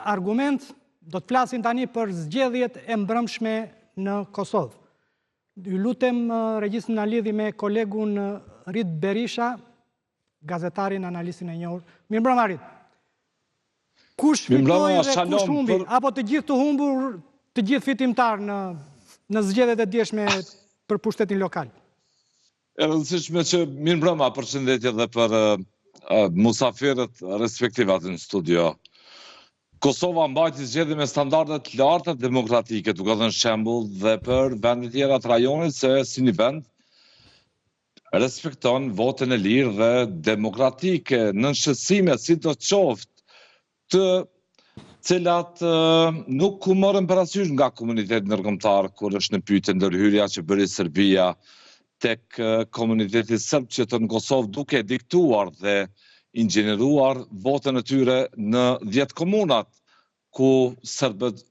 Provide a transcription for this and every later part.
argument, do të flasim tani për zgjedhjet e mbrëmshme në Kosovë. Ju lutem regjistrin na lidhi me kolegun Rit Berisha, gazetarin, analistin e njohur. Mirëmbrëma Rit. Kush fitoi dhe kush humbi, apo të gjithë të humbur, të gjithë fitimtar në zgjedhjet e djeshme për pushtetin lokal? E rëndësishme që mirëmbrëma, përshëndetje dhe për musafirët respektivat në studio. Kosova mbajti zgjedhje me standardet larta demokratike, duke dhënë shembull dhe për vendet tjera të rajonit se si një vend respekton votën e lirë dhe demokratike në shqetësime sidoqoftë të cilat nuk u morën parasysh nga komuniteti ndërkombëtar kur është në pyetje ndërhyrja që bëri Serbia tek komuniteti serb që të në Kosovë duke diktuar dhe ingjeneruar votën e tyre në 10 komunat ku serbët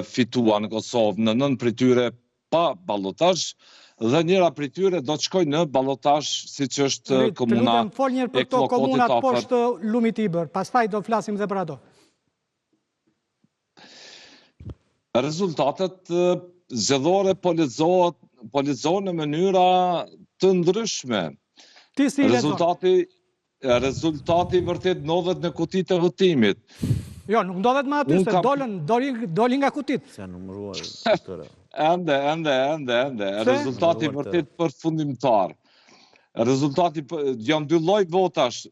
fituan në Kosovë, në 9 prej tyre pa ballotazh dhe njëra prej tyre do të shkojë në ballotazh siç është komuna e fol një për këto komunat poshtë lumit Ibër, pastaj do flasim edhe për ato. Rezultatet zgjedhore po lexohen në mënyra të ndryshme. Ti si lexon? Rezultati vërtet ndodhet në kutitë e votimit. Jo, nuk ndodhet më aty, se doli nga kutit. Se numëruar tëra. Ende. Rezultati vërtet përfundimtar. Rezultati, janë 2 lloj votash,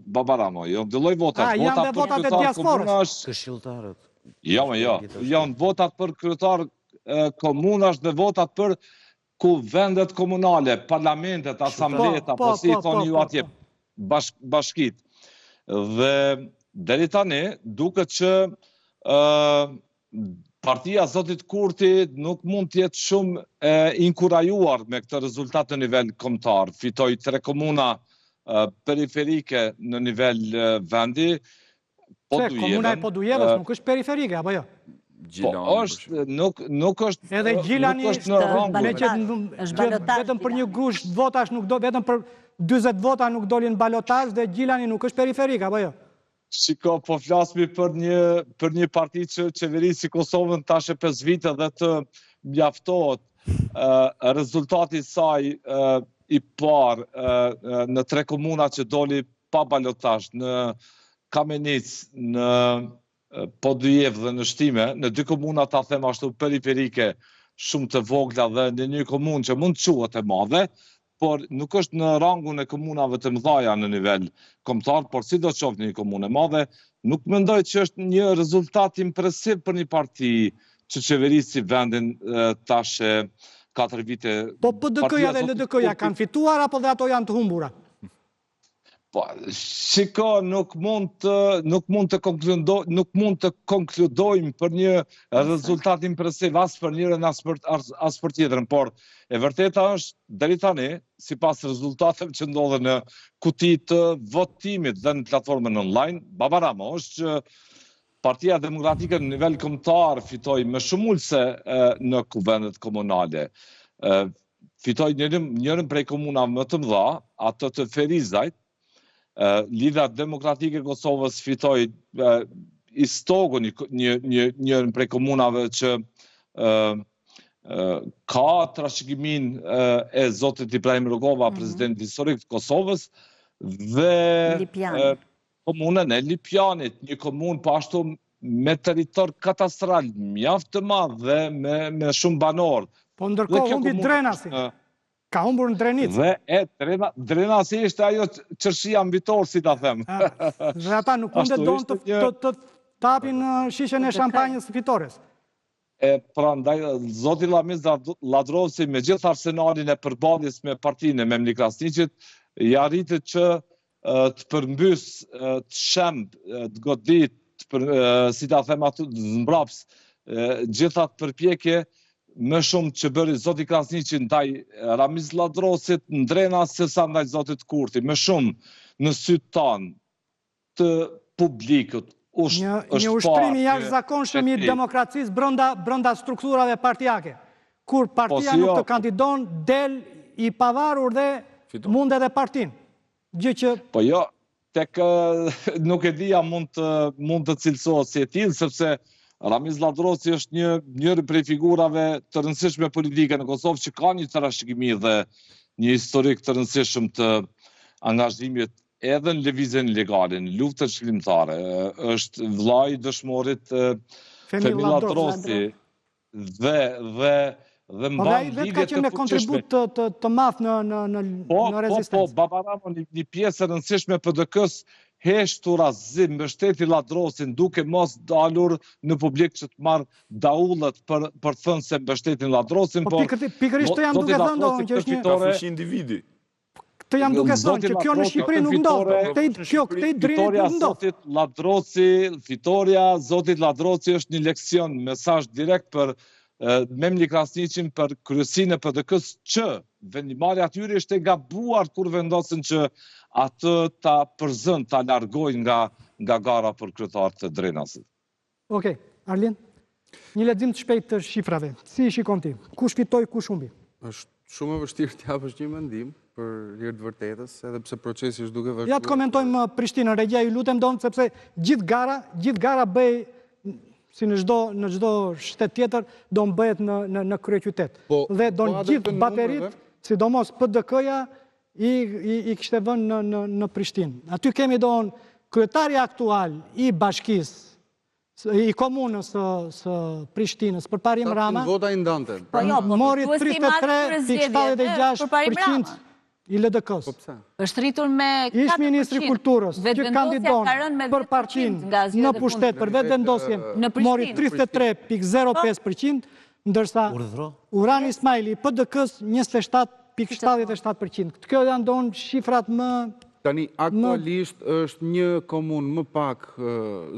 Babaramo, janë 2 lloj votash. Janë dhe votat e diasporës. Këshilltarët. Jo, janë votat për kryetar komunash dhe votat për kuvendet komunale, parlamentet, asamblet, apo si i thoni ju atje, bashkit. Dhe deri tani duket që partia Zotit Kurti nuk mund të jetë shumë inkurajuar me këtë rezultat në nivel kombëtar. Fitoi 3 komuna periferike në nivel vendi. Komuna e Podujevës nuk është periferike, apo jo? Po, nuk është... Edhe Gjilani vetëm për një grush votash nuk do, vetëm për 40 vota nuk dolin balotazh dhe Gjilani nuk është periferik, apo jo? Shiko, po flasmi për një parti që qeverisi Kosovën tash e 5 vite dhe të mjaftohet. Rezultati saj i parë në 3 komuna që doli pa balotazh, në Kamenic, në Podujev dhe në Shtime, në 2 komuna ta them ashtu periferike shumë të vogla dhe në një komunë që mund të quhet e madhe, por nuk është në rangun e komunave të mëdha në nivel kombëtar, por sidoqoftë në një komunë e madhe, nuk mendoj që është një rezultat impresiv për një parti që qeverisi vendin tash 4 vite. Po PDK-ja dhe LDK-ja kanë fituar apo dhe ato janë të humbura? Shiko, nuk mund të konkludojmë për një rezultat impresiv as për njërin as për tjetrën, por e vërteta është deri tani, sipas rezultateve që ndodhen në kutitë të votimit dhe në platformën online, Babaramo është që Partia Demokratike në nivel kombëtar fitoi më shumulse në kuvendet komunale. Fitoi njërin prej komunave më të mëdha, ato të Ferizajt. Lidha Demokratike e Kosovës fitoi Istogun, njërin prej komunave që ka trashëgimin e zotit Ibrahim Rugova, president historik të Kosovës, dhe komunën e Lipjanit, një komunë po ashtu me territor katastral, mjaft të madh dhe me shumë banor. Po ndërkohë humbi Drenasi. Ka humbur në Drenicë. Dhe Drenasi ishte ajo qërshia mbitor, si ta them. Dhe ata nuk mundet të tapin shishen e shampanjës fitores. Prandaj, zoti Lamiz Ladrovsi me gjithë arsenalin e përballjes me partinë e Memli Krasniqit, i arriti që të përmbys, të shemb, të godit, si ta them aty, zmbraps, gjitha të përpjekje, më shumë që bëri zoti Krasniqi ndaj Ramiz Ladrosit, ndrena se sa ndaj zotit Kurti, më shumë në sytë tanë të publikut. Një ushtrimi jashtëzakonshëm i demokracisë brenda strukturave partijake. Kur partia nuk të kandidon, del i pavarur dhe mund edhe partinë. Po jo, tek nuk e dija mund të cilësohet si e tillë, sepse Ramiz Ladroci është njëri prej figurave të rëndësishme politike në Kosovë që ka një trashëgimi dhe një historik të rëndësishëm të angazhimit edhe në lëvizjen legale, në luftën shkrimtare. Është vllai dëshmorit Femi Ladroci dhe mban lidhje ka qenë me kontribut të madh në rezistencë. Po, Baba Ramo një pjesë e rëndësishme PDK-s heshtur azim mbështeti Ladrocin duke mos dalur në publik që të marrë daullet për të thënë se mbështetin Ladrocin. Po pikërisht të jam duke thënë që është Ka fushi individi. Të jam duke thënë që kjo në Shqipëri nuk ndodh. Këtë drejt nuk ndodh. Fitoria Zotit Ladroci është një leksion, mesazh direkt për Memli Krasniqin për kryesinë e PDK-s që vendimarrja e tyre ishte e gabuar kur vendosen që atë ta përzën, ta largojnë nga gara për kryetar të Drenasit. Okej, Arlin, një lexim të shpejtë të shifrave. Si i shikon ti? Kush fitoi, kush humbi? Është shumë e vështirë të japësh një mendim për hir të vërtetës, edhe pse procesi është duke vazhduar. Ja të komentojmë Prishtinën, Regja, ju lutem don, sepse gjithë gara bëj si në çdo shtet tjetër do bëhet në kryeqytet. Dhe do gjithë baterit, sidomos PDK-ja, i kishte vënë në Prishtinë. Aty kemi kryetari aktual i bashkisë, i komunës së Prishtinës, për Parim Rama, mori 33,76% i LDK-s. Është rritur me 4%. Ish ministri kulturës, që kandidon për partinë në pushtet për vetëvendosjen, mori 33,05%, ndërsa Urani Ismaili i PDK-s 27,77%. Kjo janë shifrat më... Tani, aktualisht është një komunë më pak,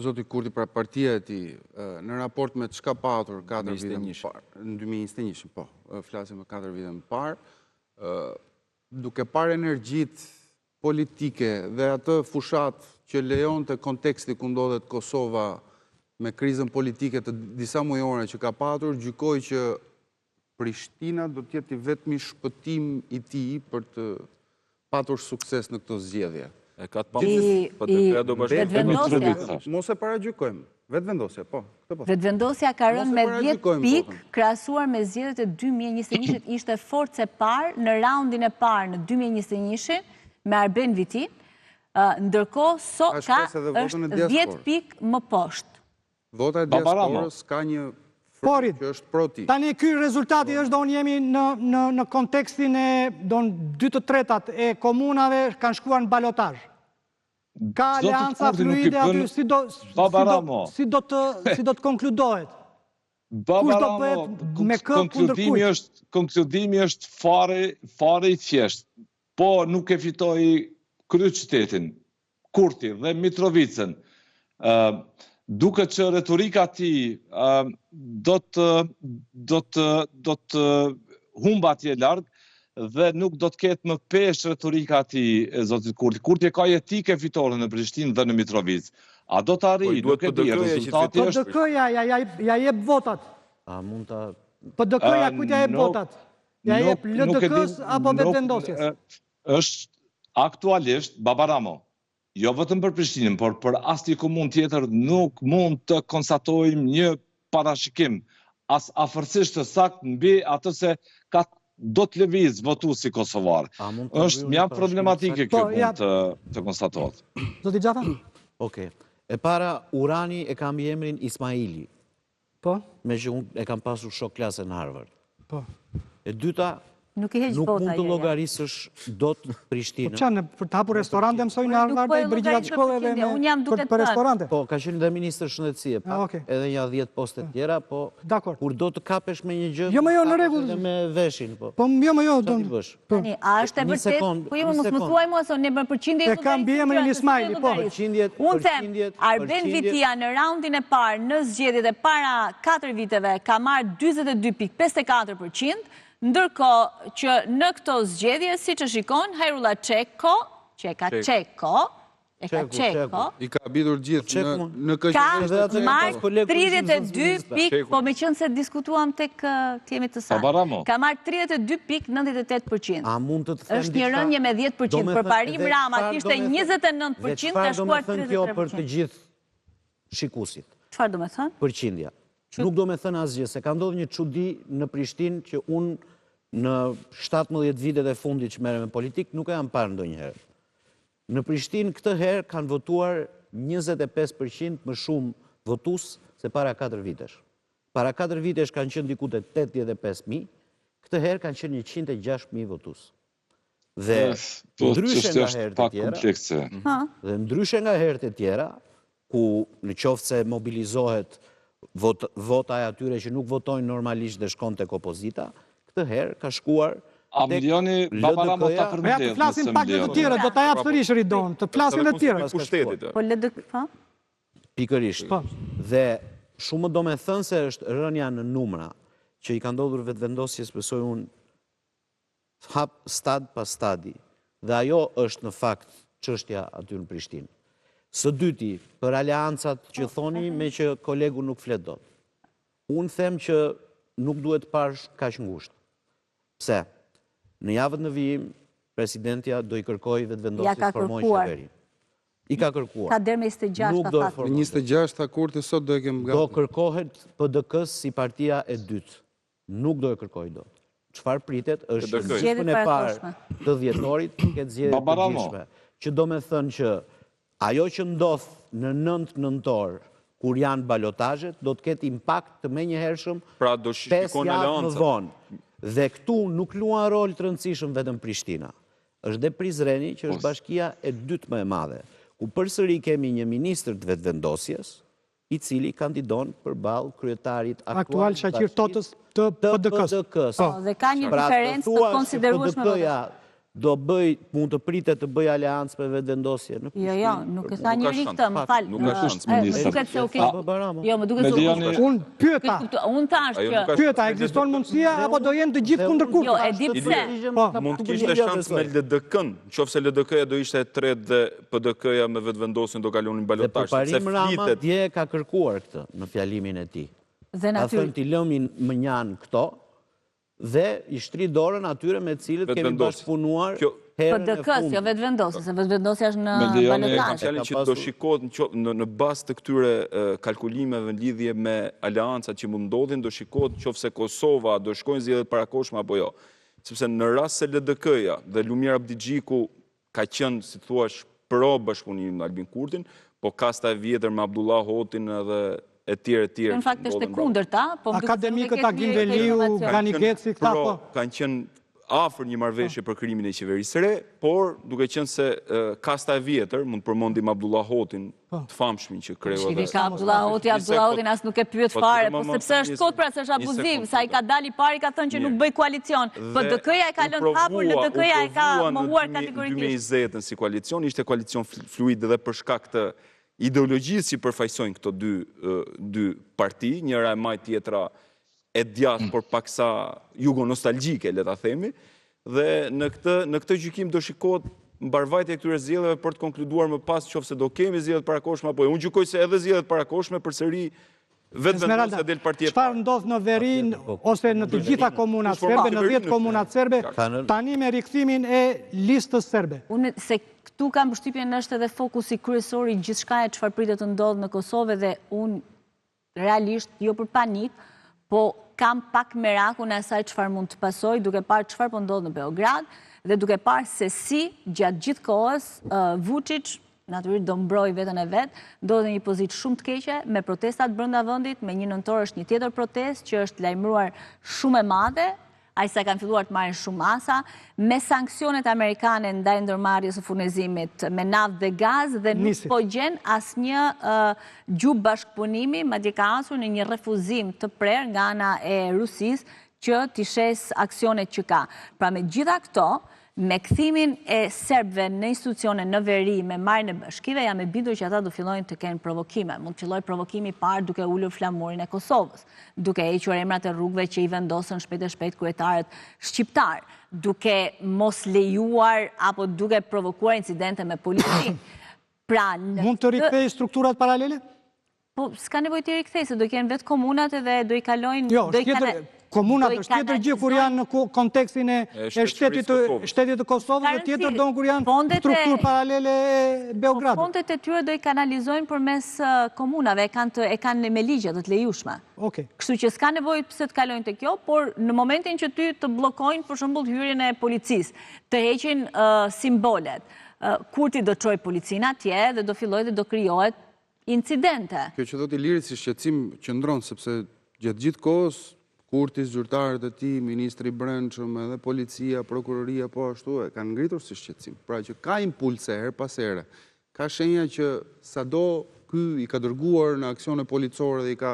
zoti Kurti, pra partia e tij, në raport me çka patur 4 vite më parë, në 2021, po, flasim me 4 vite më parë, duke parë energjit politike dhe atë fushat që lejon të konteksti ku ndodhet Kosova me krizën politike të disa mujore që ka patur, gjykoj që Prishtina do t'jeti vetëmi shpëtim i tij për të patur sukses në këto zgjedhje. E ka të pamë, PDK-ja do bashkë. Mos e paragjykojmë. Vetëvendosja, po. Vetëvendosja ka rënë me 10 pikë krahasuar me zgjedhjet e 2021-shit, ishte forcë e parë në raundin e parë në 2021-shin me Arben Viti, ndërkohë sot është 10 pikë më poshtë. Vota e diasporës ka një front që është pro tij. Tani ky rezultati është jemi në kontekstin e 2/3 e komunave kanë shkuar në balotazh. Ka aleanca fluide aty, si do të konkludohet? Kush do bëhet me kë kundër kujt? Konkludimi është fare i thjeshtë. Po nuk e fitoi kryeqytetin, Kurti dhe Mitrovicën. Duke që retorika e tij do të humba atje larg, dhe nuk do të ketë më pesh retorika e tij e zotit Kurti. Kurti ka jetike fitore në Prishtinë dhe në Mitrovicë. A do të arrijë? Nuk e di. Rezultati është PDK-ja ja jep votat. A mund ta PDK-ja kujt ja jep votat? Ja jep LDK-s apo vetëvendosjes? Është aktualisht Baba Ramo. Jo vetëm për Prishtinën, por për asnjë komunë tjetër nuk mund të konstatojmë një parashikim as afërsisht të saktë mbi atë se ka do të lëviz votuesi kosovar. Është mjaft problematike kjo mund të konstatohet. Zoti Xhafa? Okej. E para, Urani e kam emrin Ismaili. Po? Me që unë e kam pasur shok klase në Harvard. Po. E dyta, nuk mund të llogarisësh dot Prishtinën. Po çan për të hapur restorante mësojnë në Harvard e Brigjilat shkollave për restorante. Po, ka qenë dhe ministër shëndetësie, edhe një 10 poste tjera, po kur do të kapesh me një gjë, jo në rregull me veshin, po. Po jo do. Tani, a është e vërtetë? Po jo mos më thuaj mua se ne për përqindje e kam emrin Ismaili, po. Unë them, Arben Vitia në raundin e parë në zgjedhjet e para 4 viteve ka marrë 42,54%. Ndërkohë që në këto zgjedhje, si që shikon, Hajrullah Çeko, E ka qek, po? I ka bidur gjithë në ka marrë 32 pik, po me qënë se diskutuam tek tjemi të sanë. Ka marrë 32 pik 98%. Është një rënje me 10%. Për parim Rama kishte 29%, ka shkuar 33%. Çfarë do me thënë kjo për të gjithë shikusit? Çfarë do me thënë? Përqindja. Nuk do me thënë asgjë, se ka ndodhur një çudi në Prishtinë që unë në 17 vitet e fundit që merrem me politikë nuk e jam parë ndonjëherë. Në Prishtinë këtë herë kanë votuar 25% më shumë votues se para 4 vitesh. Para 4 vitesh kanë qenë diku te 85.000, këtë herë kanë qenë 106.000 votues. Dhe ndryshe nga herët e tjera, ndryshe nga herët e tjera, ku në qoftë se mobilizohet vota e atyre që nuk votojnë normalisht dhe shkon tek opozita, këtë herë ka shkuar A milioni babara më ta përmëndjet. Të flasin pak dhe të tjere, do të japë sërish Ridon, të flasin dhe tjere. Po LDK, fa? Pikërisht. Dhe shumë do me thënë se është rënja në numra, që i ka ndodhur vetëvendosjes, besoj unë, hap stad pas stadi. Dhe ajo është në fakt çështja aty në Prishtinë. Së dyti, për aleancat që thoni me që kolegu nuk flet dot. Unë them që nuk duhet parë kaq ngushtë. Pse? Në javët në vijim, presidentja do i kërkoj vetëvendosjes të formojë qeveri. I ka kërkuar. Ka derë me 26, ka fatë. Në 26, ta kurti sot do e kem gati. Do kërkohet PDK-s si partia e dytë. Nuk do e kërkoj dot. Çfarë pritet është zgjedhjen e parë të dhjetorit, këtë zgjedhje të përgjithshme. Që do me thënë që ajo që ndodh në 9 nëntor, kur janë balotazhet, do të ketë impakt të menjëhershëm 5 javë më vonë. Dhe këtu nuk luan rol të rëndësishëm vetëm Prishtina. Është dhe Prizreni, që është bashkia e dytë më e madhe, ku përsëri kemi një ministër të vetëvendosjes, i cili kandidon përballë kryetarit aktual Shaqir Totës të PDK-s. Dhe ka një diferencë të konsiderueshme. Mund të pritet të bëj aleancë me vetëvendosje. Jo, nuk e tha njëri këtë, më falë. Nuk është ministër. Duket se Jo, më duket se Unë pyeta. Unë thash që... Pyeta, ekziston mundësia, apo do jenë të gjithë kundër kurrë? Jo, e di pse. Mund të kishte shans me LDK-n, qofse LDK-ja do ishte e tretë dhe PDK-ja me vetëvendosjen do kalonin balotazh. Dhe përparim Rama dje ka kërkuar këtë në fjalimin e tij. Ka thënë t'i lëmin më njanë këto, dhe i shtri dorën atyre me cilët kemi bashkëpunuar herën e PDK-s, jo vetëvendosja, se vetëvendosja është në balotazh. Fjalën që do shikohet në bazë të këtyre kalkulimeve në lidhje me aleancat që mund ndodhin, do shikohet qofse Kosova do shkojnë zgjedhjet parakohshme apo jo. Sepse në rast se LDK-ja dhe Lumir Abdigjiku ka qenë, si thuaç, pro bashkëpunimin me Albin Kurtin, po kasta e vjetër me Abdullah Hotin edhe e tjerë. Në fakt është e kundërta, po akademikët Agim Veliu, Gani Geci, këta po. Kanë qenë afër një marrëveshje për krijimin e qeverisë së re, por duke qenë se kasta e vjetër, mund përmendim Abdullah Hotin, të famshmin që kreu edhe. Ka Abdullah Hotin as nuk e pyet fare, po sepse është kot pra se është abuziv, sa i ka dalë i pari ka thënë që nuk bëj koalicion. PDK-ja e ka lënë hapur, LDK-ja e ka mohuar kategorikisht. Në 2020 si koalicion, ishte koalicion fluid dhe për shkak të ideologjisë që përfaqësojnë këto dy parti, njëra e maj tjetra e djathtë, por paksa jugo-nostalgjike, le ta themi, dhe në këtë gjykim do shikohet mbarvajtja e këtyre zgjedhjeve për të konkluduar më pas qofse do kemi zgjedhjet parakohshme apo jo. Unë gjykoj se edhe zgjedhjet parakohshme përsëri vetëvendosja del partia. Çfarë ndodh në Verin ose në të gjitha komunat serbe, në 10 komunat serbe, tani me rikthimin e listës serbe? Unë se këtu kam përshtypjen është edhe fokusi kryesor i gjithçkaje çfarë pritet të ndodhë në Kosovë dhe unë realisht jo për panik, po kam pak merakun e asaj çfarë mund të pasojë duke parë çfarë po ndodh në Beograd dhe duke parë se si gjatë gjithë kohës Vučić natyrisht do mbroj veten e vet, ndodhe një pozitë shumë të keqe me protestat brenda vendit, me 1 nëntor është një tjetër protestë që është lajmëruar shumë e madhe, ai sa kanë filluar të marrin shumë masa, me sanksionet amerikane ndaj ndërmarrjes së furnizimit me naftë dhe gaz dhe nuk po gjen asnjë gjub bashkëpunimi, madje ka hasur në një refuzim të prerë nga ana e Rusisë që t'i shes aksionet që ka. Pra me gjitha këto, me kthimin e serbëve në institucione në veri, me marrjen e bashkive, jam e bindur që ata do fillojnë të kenë provokime. Mund të fillojë provokimi i parë duke ulur flamurin e Kosovës, duke hequr emrat e rrugëve që i vendosën shpejt e shpejt kryetarët shqiptar, duke mos lejuar apo duke provokuar incidente me policinë. Mund të rikthej strukturat paralele? Po, s'ka nevojë të rikthej, se do kenë vetë komunat edhe do i kalojnë... Jo, komunat është tjetër gjë kur janë në kontekstin e shtetit të Kosovës dhe tjetër do në kur janë strukturë paralele e Beogradit. Fondet e tyre do i kanalizojnë përmes komunave, e kanë me ligje dhe të lejushme. Kështu që s'ka nevojë pse të kalojnë të kjo, por në momentin që ty të blokojnë për shembull hyrjen e policisë, të heqin simbolet, Kurti do çojë policinë atje dhe do fillojë dhe do krijohet incidente. Kjo që do t'i liri si shqetësim qëndron, sepse gjatë gjithë kohës Kurti, zyrtarët e tij, ministri i Brendshëm, edhe policia, prokuroria, po ashtu e kanë ngritur si shqetësim. Pra që ka impulse her pas here, ka shenja që sado ky i ka dërguar në aksione policore dhe i ka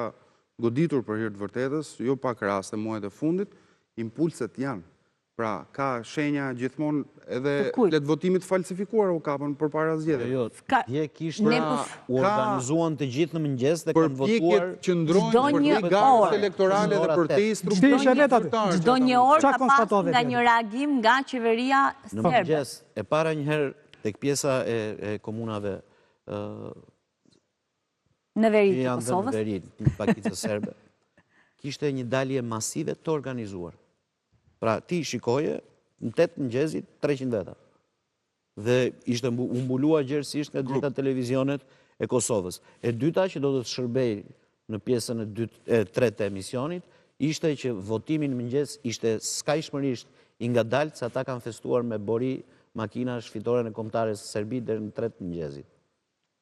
goditur për hir të vërtetës, jo pak raste muajt e fundit, impulset janë. Pra, ka shenja gjithmonë edhe letë votimit falsifikuar u kapën për para zgjedhjeve. Jo, dje kishtë u organizuan të gjithë në mëngjes dhe kanë votuar çdo një orë elektorale dhe për te instruktorë. Çdo një orë ka pasur nga një reagim nga qeveria serbe. Në mëngjes, e para njëherë tek pjesa e komunave në veri të Kosovës. Në veri të pakicës serbe. Kishte një dalje masive të organizuar. Pra, ti shikoje, në 8 mëngjesit, 300 veta. Dhe ishte umbulua gjerësisht nga gjitha televizionet e Kosovës. E dyta që do të shërbej në pjesën e tretë të emisionit, ishte që votimin mëngjes ishte skajshmërisht i ngadalt se ata kanë festuar me bori makina shfitore në kombëtares Serbi deri në 3 mëngjesit.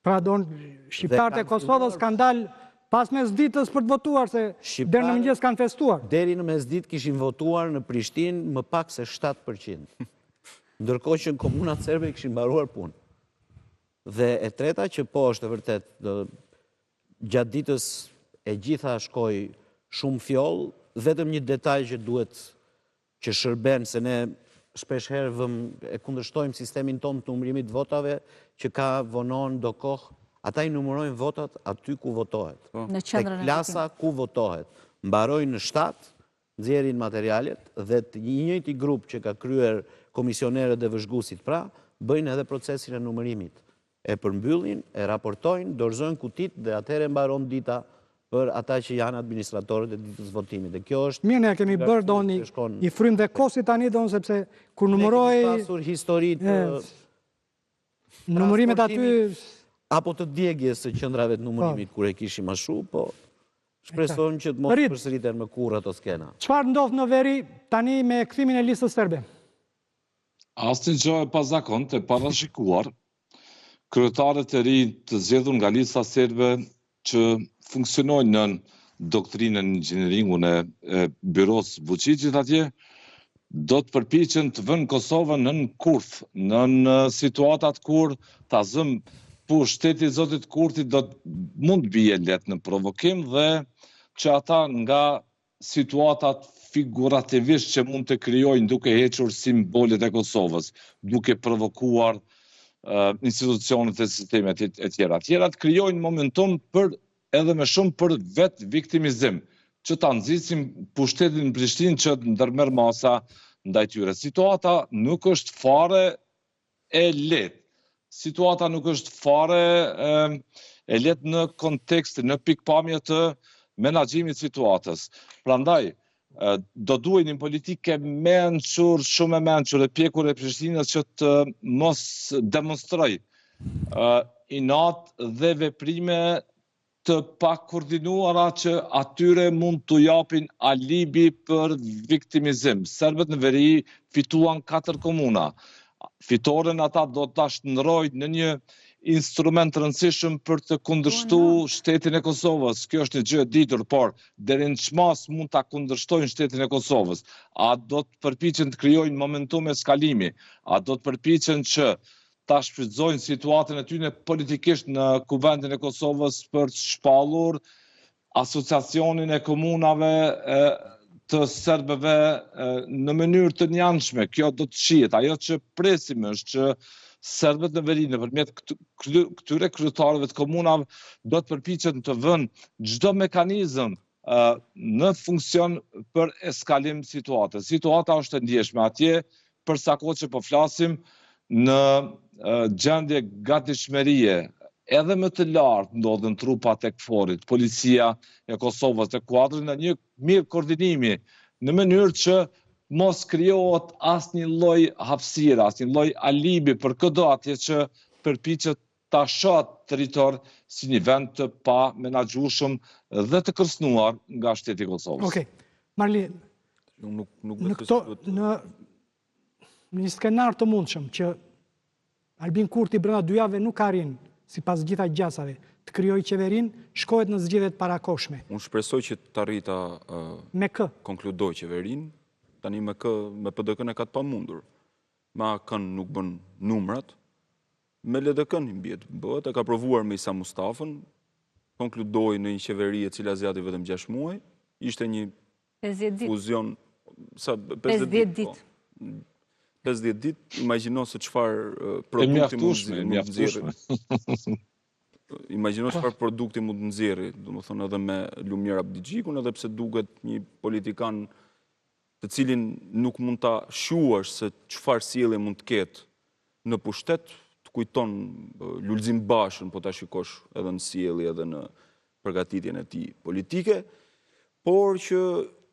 Pra, shqiptarët e Kosovës kanë dalë pas mesditës për të votuar, se deri në mëngjes kanë festuar. Deri në mesditë kishin votuar në Prishtinë më pak se 7%. Ndërkohë që në komunat serbe kishin mbaruar punë. Dhe e treta që po është e vërtet, gjatë ditës e gjitha shkoi shumë fjoll, vetëm një detaj që duhet që shërben, se ne shpesh herë e kundërshtojmë sistemin tonë të numërimit votave, që ka vonon do kohë. Ata i numërojnë votat aty ku votohet. Tek plasa ku votohet. Mbarojnë në 7, nxjerrin materialet dhe një njëjti grup që ka kryer komisionerët dhe vëzhguesit pra, bëjnë edhe procesin e numërimit. E përmbyllin, e raportojnë, dorëzojnë kutit dhe atëherë mbaron dita për ata që janë administratorët e ditës votimit. Dhe kjo është... Mirë, ne kemi bërë doni i frym dhe kosit tani donë, sepse kur numëroj... Ne kemi pasur historitë... Numërimet aty... Apo të djegjes së qendrave të numërimit kur e kishim ashtu, po shpresojmë që të mos përsëriten më kurrë ato skena. Çfarë ndodh në veri tani me kthimin e listës serbe? Asnjë gjë e pazakontë, e parashikuar. Kryetarët e rinj të zgjedhur nga lista serbe që funksionojnë në doktrinën inxhinieringun e byros Vučićit atje, do të përpiqen të vënë Kosovën në kurth, në situatat kur ta zëm po shteti i Zotit Kurti mund të bie letë në provokim dhe që ata nga situatat figurativisht që mund të krijojnë duke hequr simbolet e Kosovës, duke provokuar institucionet e sistemet e tjera. Tjerat krijojnë momentum edhe me shumë për vetë viktimizim, që ta nxisim pushtetin në Prishtinë që të ndërmerr masa ndaj tyre. Situata nuk është fare e lehtë. Situata nuk është fare e lehtë në kontekst, në pikpamje të menaxhimit situatës. Prandaj, do duhet një politike mençur, shumë e mençur e pjekur e Prishtinës që të mos demonstroj inat dhe veprime të pakoordinuara që atyre mund të japin alibi për viktimizim. Serbët në veri fituan 4 komuna. Fitoren ata do ta shndrojnë në një instrument rëndësishëm për të kundërshtuar shtetin e Kosovës. Kjo është një gjë e ditur, por deri në çmas mund ta kundërshtojnë shtetin e Kosovës. A do të përpiqen të krijojnë momentum eskalimi? A do të përpiqen që ta shfrytëzojnë situatën e tyre politikisht në kuvendin e Kosovës për të shpallur asociacionin e komunave të serbëve në mënyrë të njanshme? Kjo do të shihet. Ajo që presim është që serbët në veri nëpërmjet këtyre kryetarëve të komunave do të përpiqen të vënë çdo mekanizëm në funksion për eskalim situatës. Situata është e ndjeshme atje, për sa kohë që po flasim në gjendje gatishmërie edhe më të lartë ndodhen trupat e KFOR-it, policia e Kosovës të kuadrit në një mirë koordinimi në mënyrë që mos krijohet asnjë lloj hapësire, asnjë lloj alibi për çdo atje që përpiqet ta shohë territor si një vend të pa menaxhueshëm dhe të kërcënuar nga shteti i Kosovës. Okej. Marli, në një skenar të mundshëm që Albin Kurti brenda 2 javëve nuk arrin, sipas gjitha gjasave, të krijojë qeverinë, shkohet në zgjedhjet parakoshme. Unë shpresoj që të arrita Me kë? konkludoj qeverinë, tani me PDK-n e ka të pamundur. Me AKN nuk bën numrat, me LDK-n i mbjet bëhet, e ka provuar me Isa Mustafën, konkludoi në një qeveri e cila zgjati vetëm 6 muaj, ishte një 50 ditë. fuzion 50 ditë. 50 ditë, imagjino se çfarë produkti mund të nxjerrë. Imagjino çfarë produkti mund të nxjerrë, domethënë edhe me Lumir Abdigjikun, edhe pse duket një politikan të cilin nuk mund ta shuash se çfarë sjellje mund të ketë në pushtet, të kujton Lulzim Bashën, po ta shikosh edhe në sjellje edhe në përgatitjen e tij politike, por që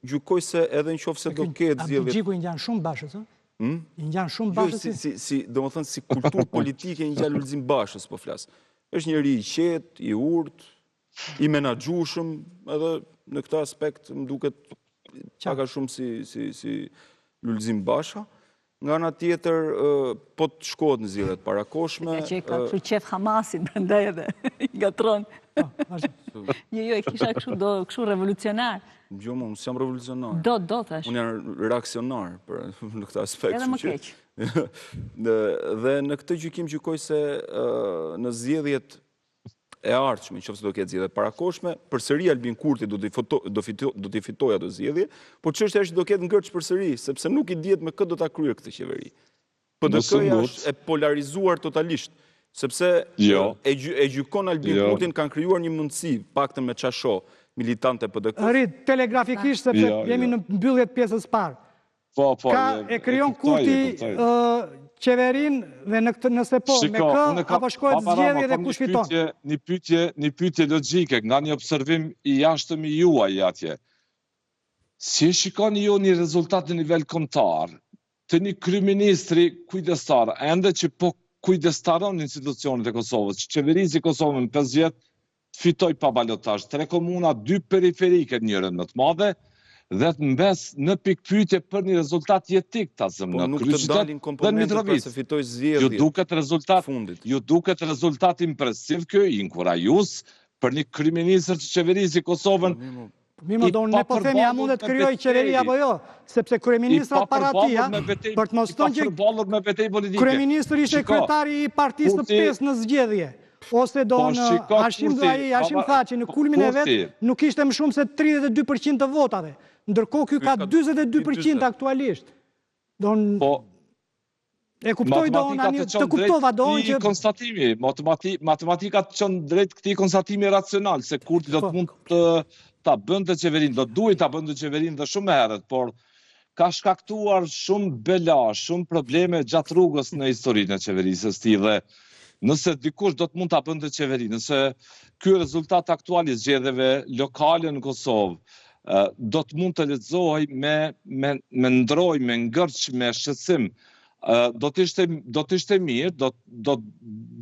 gjykoj se edhe nëse do ketë zgjedhje. Abdigjiku i ngjan shumë Bashës, ë? I ngjan shumë Bashës. Domethënë si kulturë politike i ngjan Lulzim Bashës, po flas. Është njëri i qetë, i urtë, i menaxhueshëm, edhe në këtë aspekt më duket pak a shumë si Lulzim Basha. Nga ana tjetër, po të shkohet në zgjedhjet parakoshme. Që ka kështu qef Hamasin prandaj edhe i gatron. Jo, e kisha kështu revolucionar. Gjomo, unë s'jam revolucionar. Do thash. Unë jam reaksionar në këtë aspekt. Edhe më keq. Dhe në këtë gjykim gjykoj se në zgjedhjet e ardhshme, nëse do ketë zgjedhje parakoshme, përsëri Albin Kurti do t'i fitojë ato zgjedhje, por çështja është do ketë ngërç përsëri, sepse nuk i dihet me kë do ta kryejë këtë qeveri. PDK-ja është e polarizuar totalisht, sepse e gjykon Albin Kurtin kanë krijuar një mundësi, paktën me çasho militante PDK. Rrit telegrafikisht sepse jemi në mbylljet pjesës parë. Ka e krijon Kurti qeverin dhe nëse po, me kë apo shkohet zgjedhje dhe kush fiton? Një pyetje logjike nga një observim i jashtëm i juaj atje. Si shikoni ju një rezultat në nivel kombëtar të një kryeministri kujdestar, ende që po kujdestaron institucionet e Kosovës, që qeverisë i Kosovën 5 vjet fitoj pa balotazh, 3 komuna, 2 periferike, njërën më të madhe, dhe të mbes në pikpyetje për një rezultat jetik të azëm në Kryqëzet dhe në Mitrovic. Ju duket rezultat impresiv kjo, inkurajues për një kryeministër të qeverisë i Kosovën. Mimo do ne po themi a mundet krijoj qeveri apo jo, sepse kryeministrat para tia, për të mos thënë që kryeministri ishte kryetari i partisë të 5 në zgjedhje. Ose do në Hashim tha që në kulmin e vetë nuk ishte më shumë se 32% të votave. Ndërkohë ky ka 42% aktualisht. E kuptoj do të kuptova do që konstatimi, matematika të çon drejt këtij konstatimi racional se Kurti do të mund të ta bënte qeverinë, do duhet ta bënte qeverinë dhe shumë herët, por ka shkaktuar shumë bela, shumë probleme gjatë rrugës në historinë e qeverisë së tij dhe nëse dikush do të mund ta bënte qeverinë, nëse ky rezultat aktual i zgjedhjeve lokale në Kosovë do të mund të lexohej me ndroj, me ngërç, me shqetësim, do të ishte mirë, do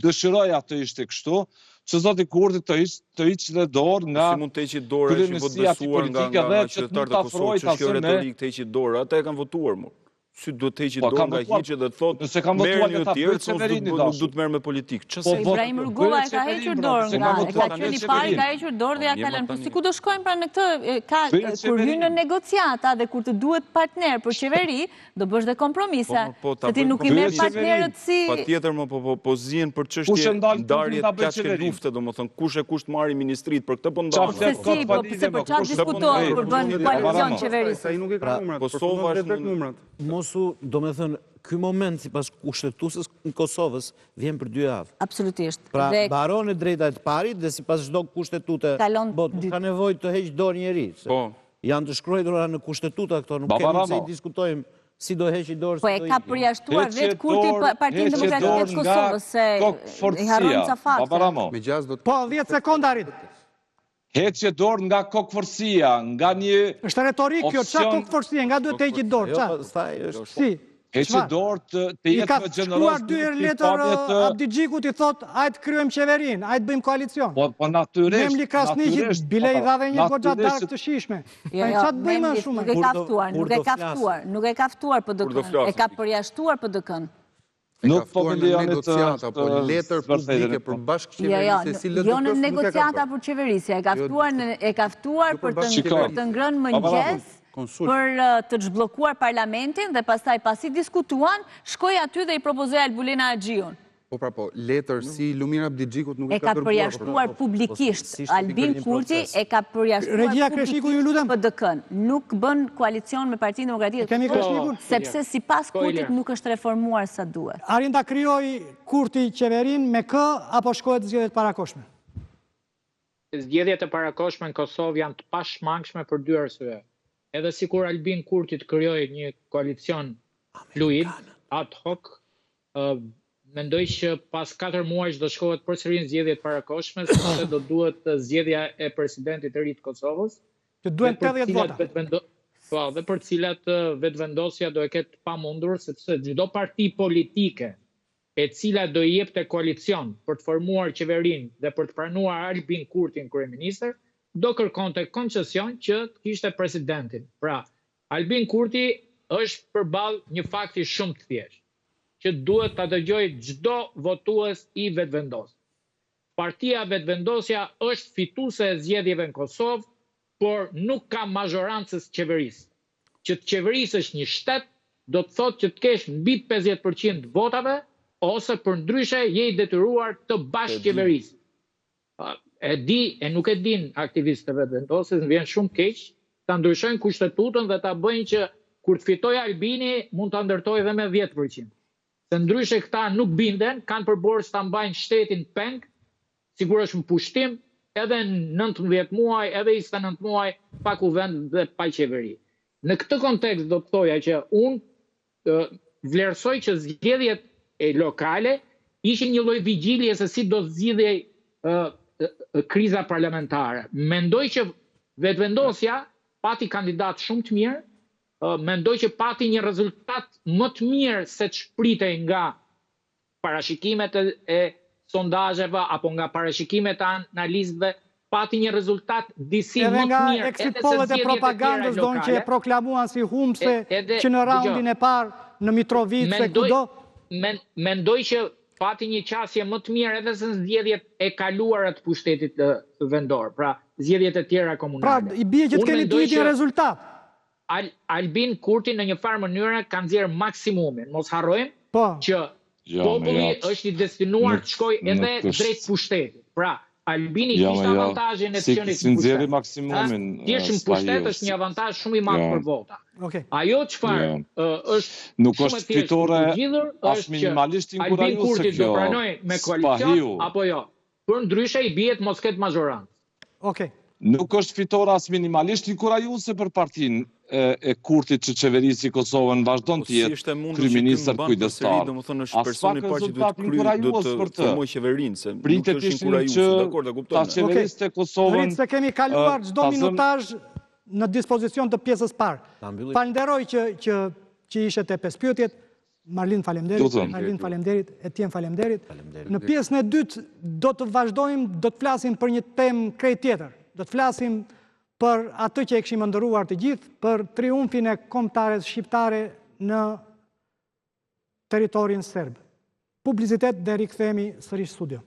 dëshiroja të ishte kështu, që zoti Kurti të hiqte dorë nga si mund të hiqet dorë që votë besuar nga qytetarët e Kosovës, që kjo retorik të hiqet dorë, ata e kanë votuar më. Si do të heqë dorë nga hiqe dhe të thotë merë një tjerë, nuk du të merë me politikë. Ibrahim Rugova e ka hequr dorë nga, e ka qenë i pari, ka hequr dorë dhe ja ka lënë. Po si ku do shkojmë pra në këtë, kur hynë në negociata dhe kur të duhet partner për qeveri, do bësh dhe kompromisa, se ti nuk i merë partnerët si... Pa tjetër më po zjen për çështje ndarjet kaqke lufte, do më thënë kush e kush të marri ministrit për këtë po ndarë. Se si, po se për qatë diskutohet për bën koalicion qeverisë. Do me thënë, këj moment, si pas kushtetusës në Kosovës, vjen për 2 javë. Absolutisht. Pra, baron e drejta e të parit, dhe si pas çdo kushtetute, ka nevoj të heqë dorë njeri. Janë të shkruajtura në kushtetuta këto, nuk kemi se i diskutojmë si do heqi dorë, Po e ka përjashtuar vetë Kurti Partinë Demokratike të Kosovës, se i harron ca fakte. Me gjas do të... Po, 10 sekonda rrit. Heqje dorë nga kokëforsia, nga një... Është retorik kjo, qa kokëforsia, nga duhet të heqi dorë, qa? Si? Heqje dorë të I jetë ka më shkuar gjeneros 2 letër Abdi Gjikut i thot, ajtë kryojmë qeverin, ajtë bëjmë koalicion. Po natyrisht... Memli Krasniqit, bile i dhave një goxha darkë të shishme. Qa të bëjmë shumë? Nuk e kaftuar PDK-n, e ka përjashtuar PDK-n. Nuk po me lejonit negociata, po letër publike për bashkëqeverisje, jo në negociata për qeverisje, e kaftuar për të ngrënë mëngjes, për të zhbllokuar parlamentin dhe pastaj pasi diskutuan, shkoj aty dhe i propozoi Albulina Axhiun. Po, letër si Lumira Abdi Gjikut nuk e ka përjashtuar publikisht. Albin Kurti e ka përjashtuar publikisht PDK-n. Nuk bën koalicion me Partinë Demokratike, sepse sipas Kurtit nuk është reformuar sa duhet. Arin ta krijoi Kurti qeverin me kë apo shkohet zgjedhjet parakoshme? Zgjedhjet e parakoshme në Kosovë janë të pashmangshme për 2 arsye. Edhe sikur Albin Kurti të krijoi një koalicion fluid, ad hoc, mendoj që pas 4 muajsh do shkohet përsëri në zgjedhjet parakoshme, sepse do duhet zgjedhja e presidentit të ri të Kosovës. Që duhen 80 vota. Po, dhe për cilat vetëvendosja do e ketë pamundur, sepse çdo parti politike e cila do i jepte koalicion për të formuar qeverinë dhe për të pranuar Albin Kurtin kryeministër, do kërkonte koncesion që të kishte presidentin. Pra, Albin Kurti është përballë një fakti shumë të thjeshtë, që duhet ta dëgjojë çdo votues i vetëvendosur. Partia vetëvendosja është fituese e zgjedhjeve në Kosovë, por nuk ka mazhorancës qeverisë. Që të qeverisësh një shtet do të thotë që të kesh mbi 50% të votave, ose për ndryshe je i detyruar të bashkëqeverisë. Nuk e din aktivistëve vetëvendosës, më vjen shumë keq, ta ndryshojnë kushtetutën dhe ta bëjnë që kur të fitojë Albini mund ta ndërtojë edhe me 10%. Se ndryshe këta nuk binden, kanë përbërës ta mbajnë shtetin peng, sigurisht në pushtim, edhe në 19 muaj, edhe 29 muaj, pa kuvend dhe pa qeveri. Në këtë kontekst do të thoja që unë vlerësoj që zgjedhjet e lokale ishin një lloj vigjilje se si do zgjidhej kriza parlamentare. Mendoj që vetëvendosja pati kandidat shumë të mirë, mendoj që pati një rezultat më të mirë se të shpritej nga parashikimet e sondazheve apo nga parashikimet e analizëve, pati një rezultat disi më të mirë. Edhe nga exit pollet e propagandës donë që e proklamuan si humbse që në raundin e parë në Mitrovica se kudo. Mendoj që pati një qasje më të mirë edhe se zgjedhjet e kaluara të pushtetit vendor, pra zgjedhjet e tjera komunale. Pra i bie që të keni të njëjtin rezultat. Albin Kurti në një farë mënyrë ka nxjerrë maksimumin. Mos harrojmë që populli është i destinuar të shkojë edhe drejt pushtetit. Pra Albini kishte avantazhin e të qenit si nxjerrë maksimumin. Thjesht në pushtet është një avantazh shumë i madh për vota. Ajo çfarë është nuk është fitore as minimalisht inkurajuese kjo. Do pranoj me koalicion apo jo. Për ndryshe i bie të mos ketë majorancë. Okej. Nuk është fitore as minimalisht inkurajuese për partinë e Kurtit që qeverisi Kosovën vazhdon të jetë kryeministër kujdestar. As pak rezultat inkurajues për të. Pritet ishin që ta qeveriste Kosovën. Se kemi kaluar çdo minutazh në dispozicion të pjesës parë. Falenderoj që ishe te 5 pyetjet. Marlin faleminderit, Etien faleminderit. Në pjesën e dytë do të vazhdojmë, do të flasim për një temë krejt tjetër. Do të flasim për atë që e kishim ndëruar të gjithë, për triumfin e kombëtares shqiptare në territorin serb. Publicitet dhe rikthehemi sërish studio.